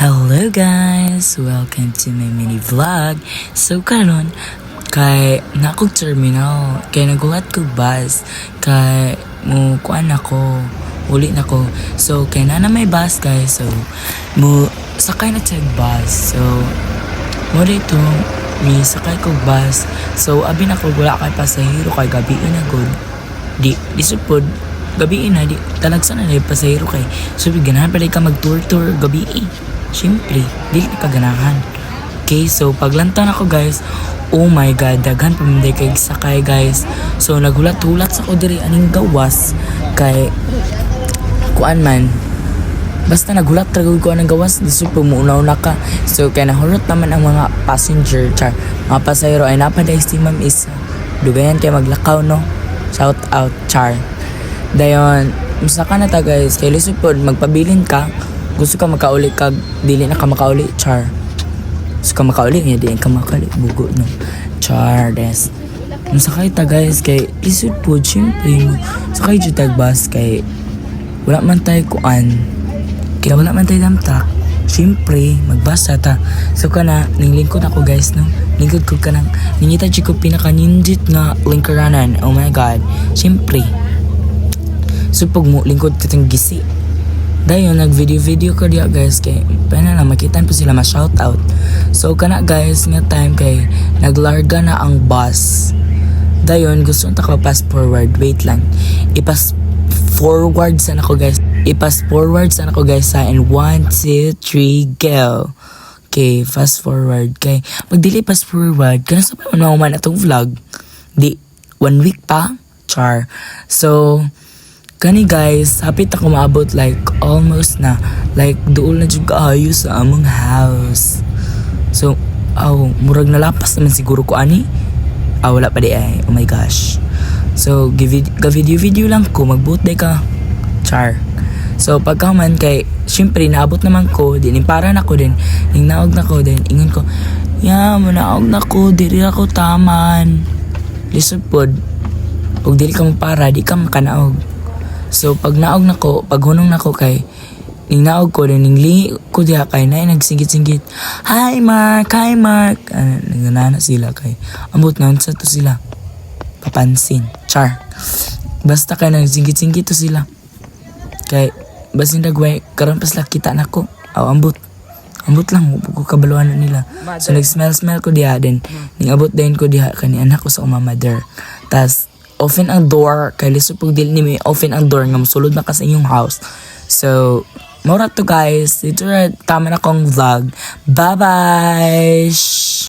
Hello guys! Welcome to my mini vlog. So karon kay nakog terminal kay nagulat ko bus kay mo kuan ako uli na ko. So kay na may bus guys, so mo sakay na tag bus. So mo dito mi sakay ko bus. So abi na ko wala kay pasahero kay gabi na gud. Di supod gabi na di talagsa na pasahero kay so ganahan pa ka mag tour gabi Siyempre, dili na kaganahan. Okay, so paglantan ako guys, oh my god, daghan paminday kay sakay guys. So nagulat-hulat sa ko diri aning gawas kay kuan man. Basta nagulat tragod ko anang gawas, di so pumuunaw-una ka. So kay nahurot naman ang mga passenger, mga pasahero ay napaday si Ma'am Isa. Dugayan kay maglakaw no. Shout out char. Dayon, musta ka na ta guys, kay lisod pod magpabilin ka. Gusto ka makauli kag dili na ka makauli char. Gusto ka makauli niya di ka makauli bugo no. Char des. Masakay ta guys kay isud po syempre sakay jud tag bus kay wala man tay kuan. Kaya wala man tay damtak. Syempre magbasa ta. So kana ning lingkod ako guys no. Lingkod ko kanang ningita jud ko pinaka ninjit nga lingkuranan. Oh my god. Syempre. So pag mo lingkod katong gisi. Dayon nag-video ko diya guys kay pwede na makitan po sila ma-shoutout. So kana guys nga time kay naglarga na ang bus. Dayon gusto nta ko pass forward. Wait lang. I-pass forward sana ko guys. I-pass forward sana ko guys sa in 1, 2, 3, go. Okay, fast forward. Kay magdili pass forward kana sa man atong vlog. Di 1 week pa. Char. So kani guys, hapit ako maabot like almost na like dool na jud kaayo sa among house. So, murag nalapas naman siguro ko ani. Wala pa di ay. Oh my gosh. So, video lang ko magbuot day ka. Char. So, pagkaman kay syempre naabot naman ko, din para na ko din. Ning naog na ko din, ingon ko, manaog na ko, diri ako taman. Lisod pod. Og dili ka mo para, di ka makanaog. So pag naog na ko, pag hunong na ko kay ning naog ko din ning li ko diha kay nay nagsinggit-singgit. Hi Mark. Nagana sila kay ambot na unsa to sila. Papansin. Char. Basta kay nagsinggit-singgit to sila. Kay basin dagway karon pas la kita nako. Ambot lang ko kabaluan nila. So nag-smell ko diha din. Ning abot din ko diha kani anak ko sa mother. Tas open ang door kay lisod pag dili ni open ang door nga mosulod na ka sa inyong house. So mura to guys, ito na tama na kong vlog. Bye bye.